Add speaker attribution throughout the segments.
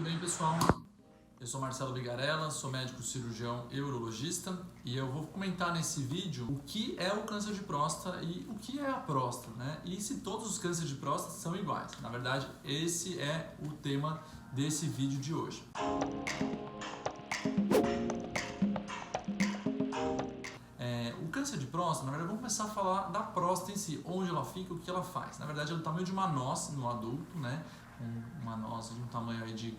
Speaker 1: bem, pessoal? Eu sou Marcelo Vigarella, sou médico cirurgião e urologista e eu vou comentar nesse vídeo o que é o câncer de próstata e o que é a próstata, né? E se todos os cânceres de próstata são iguais. Na verdade, esse é o tema desse vídeo de hoje. O câncer de próstata, na verdade, vamos começar a falar da próstata em si, onde ela fica, o que ela faz. Na verdade, é o tamanho de uma noz no adulto, né? Uma noz de um tamanho aí de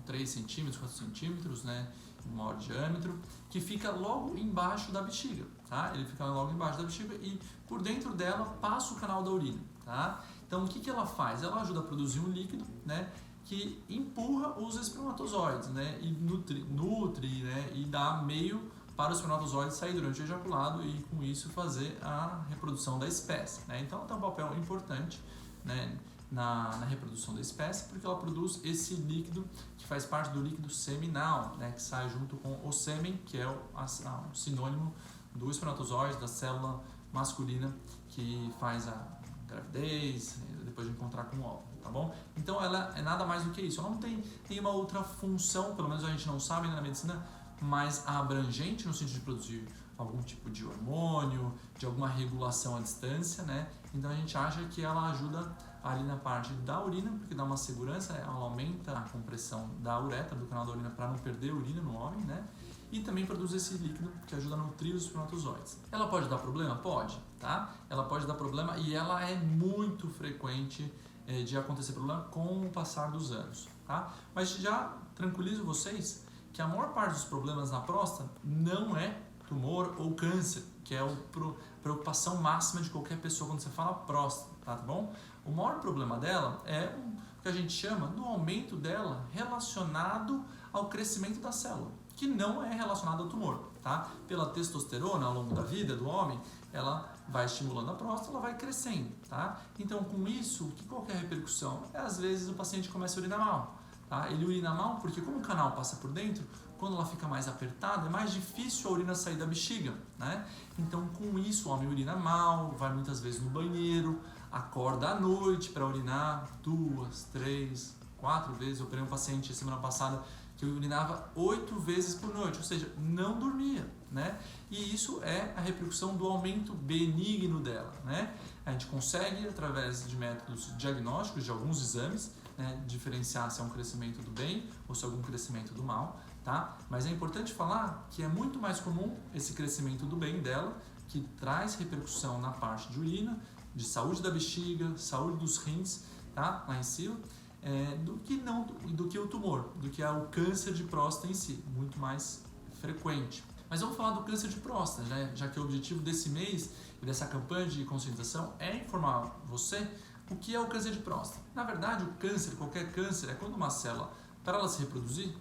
Speaker 1: 3 centímetros, 4 centímetros, né? De maior diâmetro, que fica logo embaixo da bexiga, tá? Ele fica logo embaixo da bexiga e por dentro dela passa o canal da urina, tá? Então, o que ela faz? Ela ajuda a produzir um líquido, né? Que empurra os espermatozoides, né? E nutre, né? E dá meio para o espermatozoide sair durante o ejaculado e com isso fazer a reprodução da espécie, né? Então ela tem um papel importante, né, na reprodução da espécie, porque ela produz esse líquido que faz parte do líquido seminal, né, que sai junto com o sêmen, que é o sinônimo do espermatozoide, da célula masculina que faz a gravidez, depois de encontrar com o óvulo, tá bom? Então ela é nada mais do que isso, ela não tem nenhuma outra função, pelo menos a gente não sabe, né, na medicina, mais abrangente no sentido de produzir algum tipo de hormônio, de alguma regulação à distância, né? Então a gente acha que ela ajuda ali na parte da urina, porque dá uma segurança, ela aumenta a compressão da uretra, do canal da urina, para não perder urina no homem, né? E também produz esse líquido que ajuda a nutrir os espermatozoides. Ela pode dar problema? Pode, tá? Ela pode dar problema e ela é muito frequente de acontecer problema com o passar dos anos, tá? Mas já tranquilizo vocês que a maior parte dos problemas na próstata não é tumor ou câncer, que é a preocupação máxima de qualquer pessoa quando você fala próstata, tá bom? O maior problema dela é o que a gente chama do aumento dela relacionado ao crescimento da célula, que não é relacionado ao tumor, tá? Pela testosterona ao longo da vida do homem, ela vai estimulando a próstata, ela vai crescendo, tá? Então, com isso, qual que é a repercussão? Às vezes o paciente começa a urinar mal. Tá? Ele urina mal porque como o canal passa por dentro, quando ela fica mais apertada, é mais difícil a urina sair da bexiga, né? Então com isso o homem urina mal, vai muitas vezes no banheiro, acorda à noite para urinar 2, 3, 4 vezes. Eu operei um paciente semana passada que urinava 8 vezes por noite, ou seja, não dormia, né? E isso é a repercussão do aumento benigno dela, né? A gente consegue, através de métodos diagnósticos, de alguns exames, né, diferenciar se é um crescimento do bem ou se é algum crescimento do mal, tá? Mas é importante falar que é muito mais comum esse crescimento do bem dela, que traz repercussão na parte de urina, de saúde da bexiga, saúde dos rins, tá? Lá em cima, do que o tumor, do que o câncer de próstata em si, muito mais frequente. Mas vamos falar do câncer de próstata, já que o objetivo desse mês e dessa campanha de conscientização é informar você o que é o câncer de próstata. Na verdade, o câncer, qualquer câncer, é quando uma célula, para ela se reproduzir,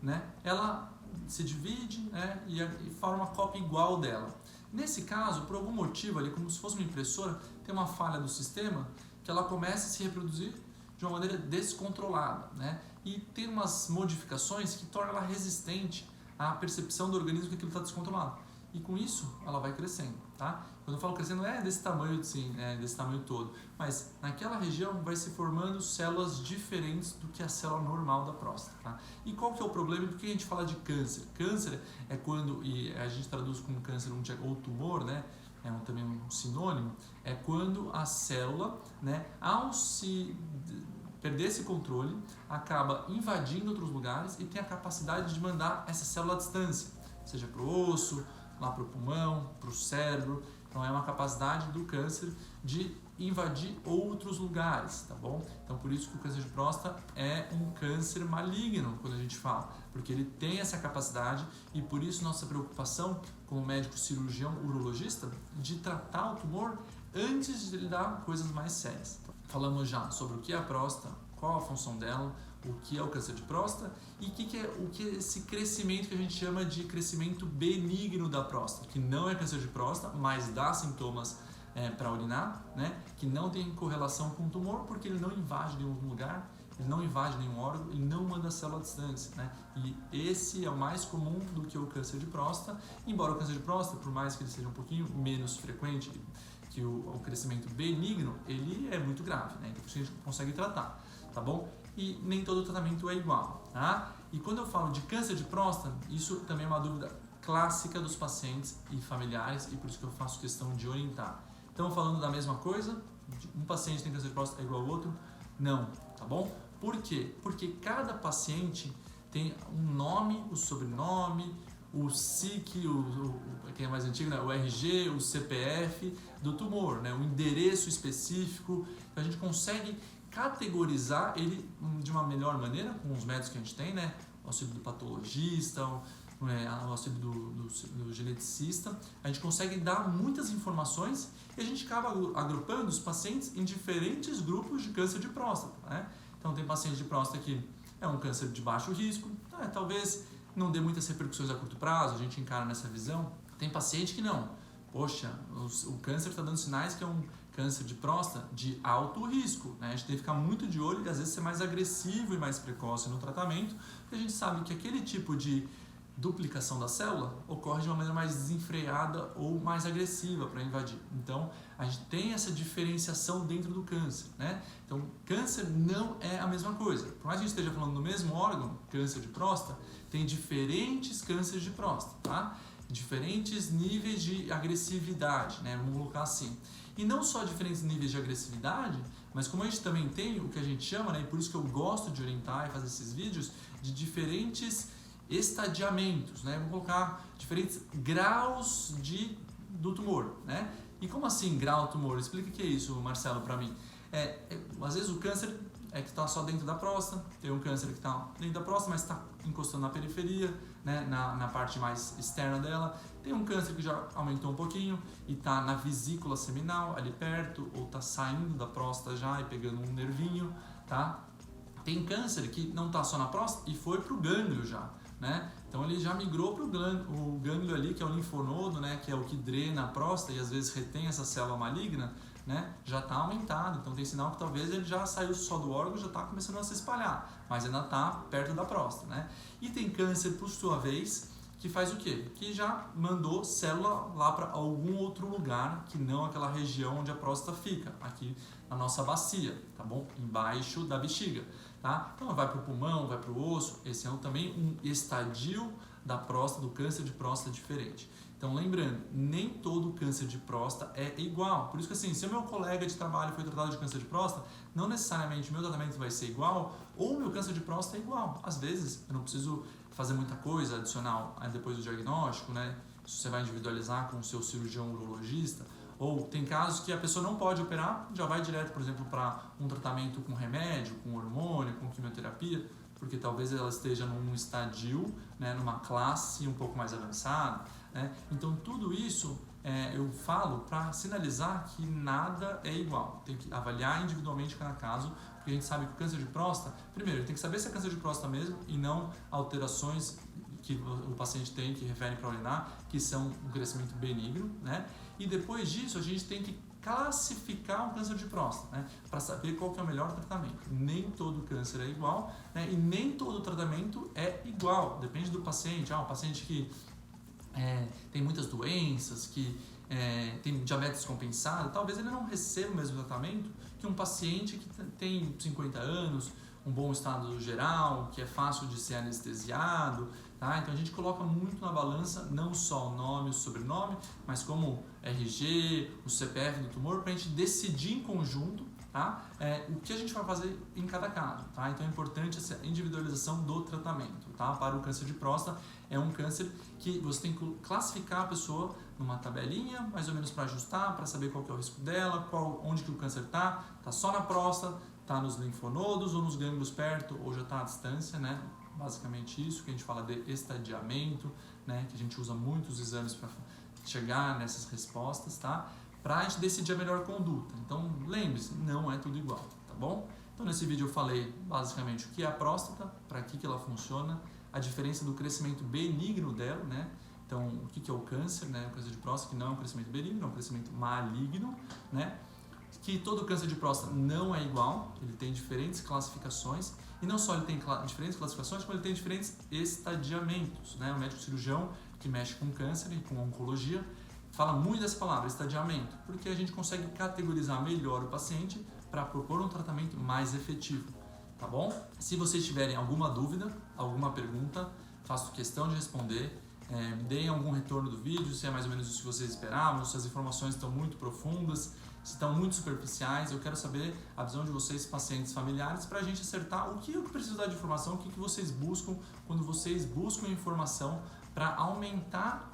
Speaker 1: né, ela se divide, né, e forma uma cópia igual dela. Nesse caso, por algum motivo, ali, como se fosse uma impressora, tem uma falha do sistema que ela começa a se reproduzir de uma maneira descontrolada, né, e tem umas modificações que tornam ela resistente à percepção do organismo que aquilo está descontrolado. E com isso, ela vai crescendo, tá? Quando eu falo crescendo, é desse tamanho, assim, desse tamanho todo. Mas naquela região vai se formando células diferentes do que a célula normal da próstata, tá? E qual que é o problema? Por que a gente fala de câncer? Câncer é quando, e a gente traduz como câncer ou tumor, né? Também um sinônimo, é quando a célula, né, ao se perder esse controle, acaba invadindo outros lugares e tem a capacidade de mandar essa célula à distância, seja para o osso, lá para o pulmão, para o cérebro. Então é uma capacidade do câncer de invadir outros lugares, tá bom? Então por isso que o câncer de próstata é um câncer maligno, quando a gente fala, porque ele tem essa capacidade e por isso nossa preocupação como médico cirurgião urologista de tratar o tumor antes de ele dar coisas mais sérias. Falamos já sobre o que é a próstata, qual a função dela, o que é o câncer de próstata e o que é esse crescimento que a gente chama de crescimento benigno da próstata, que não é câncer de próstata, mas dá sintomas para urinar, né? Que não tem correlação com o tumor porque ele não invade nenhum lugar, ele não invade nenhum órgão, ele não manda a célula à distância, né? E esse é o mais comum do que o câncer de próstata, embora o câncer de próstata, por mais que ele seja um pouquinho menos frequente que o crescimento benigno, ele é muito grave, né? Então a gente consegue tratar, tá bom? e nem todo tratamento é igual, tá? E quando eu falo de câncer de próstata, isso também é uma dúvida clássica dos pacientes e familiares e por isso que eu faço questão de orientar. Então, falando da mesma coisa, um paciente tem câncer de próstata é igual ao outro? Não, tá bom? Por quê? Porque cada paciente tem um nome, o sobrenome, o SIC, quem é mais antigo, né? O RG, o CPF do tumor, né? O endereço específico. Então a gente consegue categorizar ele de uma melhor maneira com os métodos que a gente tem, né? O auxílio do patologista, o auxílio do geneticista. A gente consegue dar muitas informações e a gente acaba agrupando os pacientes em diferentes grupos de câncer de próstata, né? Então tem paciente de próstata que é um câncer de baixo risco, talvez não dê muitas repercussões a curto prazo, a gente encara nessa visão. Tem paciente que não. Poxa, o câncer está dando sinais que é um câncer de próstata de alto risco, né? A gente tem que ficar muito de olho e às vezes ser mais agressivo e mais precoce no tratamento, porque a gente sabe que aquele tipo de duplicação da célula ocorre de uma maneira mais desenfreada ou mais agressiva para invadir. Então, a gente tem essa diferenciação dentro do câncer, né? Então, câncer não é a mesma coisa. Por mais que a gente esteja falando do mesmo órgão, câncer de próstata, tem diferentes cânceres de próstata, tá? Diferentes níveis de agressividade, né? Vamos colocar assim. E não só diferentes níveis de agressividade, mas como a gente também tem o que a gente chama, né? E por isso que eu gosto de orientar e fazer esses vídeos, de diferentes estadiamentos, né? Vamos colocar diferentes graus do tumor, né? E como assim grau do tumor? Explica o que é isso, Marcelo, para mim. Às vezes o câncer é que está só dentro da próstata, tem um câncer que está dentro da próstata, mas está encostando na periferia, né? na parte mais externa dela. Tem um câncer que já aumentou um pouquinho e está na vesícula seminal, ali perto, ou está saindo da próstata já e pegando um nervinho, tá? Tem câncer que não está só na próstata e foi para o gânglio já, né? Então ele já migrou para o gânglio ali, que é o linfonodo, né? Que é o que drena a próstata e às vezes retém essa célula maligna, né? Já está aumentado, então tem sinal que talvez ele já saiu só do órgão e já está começando a se espalhar, mas ainda está perto da próstata, né? E tem câncer, por sua vez, que faz o quê? Que já mandou célula lá para algum outro lugar que não aquela região onde a próstata fica, aqui na nossa bacia, tá bom? Embaixo da bexiga, tá? Então vai para o pulmão, vai para o osso, esse é também um estadio da próstata, do câncer de próstata diferente. Então lembrando, nem todo câncer de próstata é igual, por isso que assim, se o meu colega de trabalho foi tratado de câncer de próstata, não necessariamente o meu tratamento vai ser igual, ou o meu câncer de próstata é igual. Às vezes eu não preciso fazer muita coisa adicional depois do diagnóstico, né? Isso você vai individualizar com o seu cirurgião urologista. Ou tem casos que a pessoa não pode operar, já vai direto, por exemplo, para um tratamento com remédio, com hormônio, com quimioterapia, porque talvez ela esteja num estadio, né, numa classe um pouco mais avançada, né? Então tudo isso eu falo para sinalizar que nada é igual. Tem que avaliar individualmente cada caso, porque a gente sabe que o câncer de próstata, primeiro, tem que saber se é câncer de próstata mesmo e não alterações que o paciente tem, que referem para urinar, que são um crescimento benigno, né? E depois disso, a gente tem que classificar um câncer de próstata, né? Para saber qual que é o melhor tratamento. Nem todo câncer é igual, né? E nem todo tratamento é igual, depende do paciente. Um paciente que tem muitas doenças, que tem diabetes descompensada, talvez ele não receba o mesmo tratamento que um paciente que tem 50 anos, um bom estado geral, que é fácil de ser anestesiado, tá? Então a gente coloca muito na balança, não só o nome, o sobrenome, mas como RG, o CPF do tumor, para a gente decidir em conjunto, tá? O que a gente vai fazer em cada caso, tá? Então é importante essa individualização do tratamento, tá? Para o câncer de próstata, é um câncer que você tem que classificar a pessoa numa tabelinha, mais ou menos para ajustar, para saber qual que é o risco dela, onde que o câncer está só na próstata, está nos linfonodos ou nos gânglios perto, ou já está à distância, né? Basicamente isso que a gente fala de estadiamento, né? Que a gente usa muitos exames para chegar nessas respostas, tá? Para a gente decidir a melhor conduta. Então, lembre-se, não é tudo igual, tá bom? Então, nesse vídeo eu falei basicamente o que é a próstata, para que ela funciona, a diferença do crescimento benigno dela, né? Então, o que é o câncer, né? O câncer de próstata, que não é um crescimento benigno, é um crescimento maligno, né? Que todo câncer de próstata não é igual, ele tem diferentes classificações, e não só ele tem diferentes classificações, como ele tem diferentes estadiamentos, né? O médico cirurgião que mexe com câncer e com oncologia fala muito dessa palavra, estadiamento, porque a gente consegue categorizar melhor o paciente para propor um tratamento mais efetivo, tá bom? Se vocês tiverem alguma dúvida, alguma pergunta, faço questão de responder. Deem algum retorno do vídeo, se é mais ou menos o que vocês esperavam, se as informações estão muito profundas, se estão muito superficiais. Eu quero saber a visão de vocês, pacientes familiares, para a gente acertar o que eu preciso dar de informação, o que vocês buscam quando vocês buscam informação para aumentar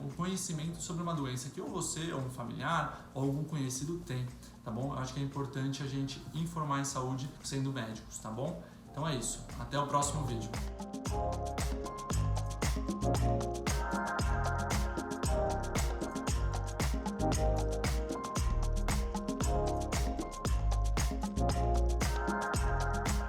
Speaker 1: o conhecimento sobre uma doença que ou você, ou um familiar, ou algum conhecido tem, tá bom? Eu acho que é importante a gente informar em saúde sendo médicos, tá bom? Então é isso. Até o próximo vídeo.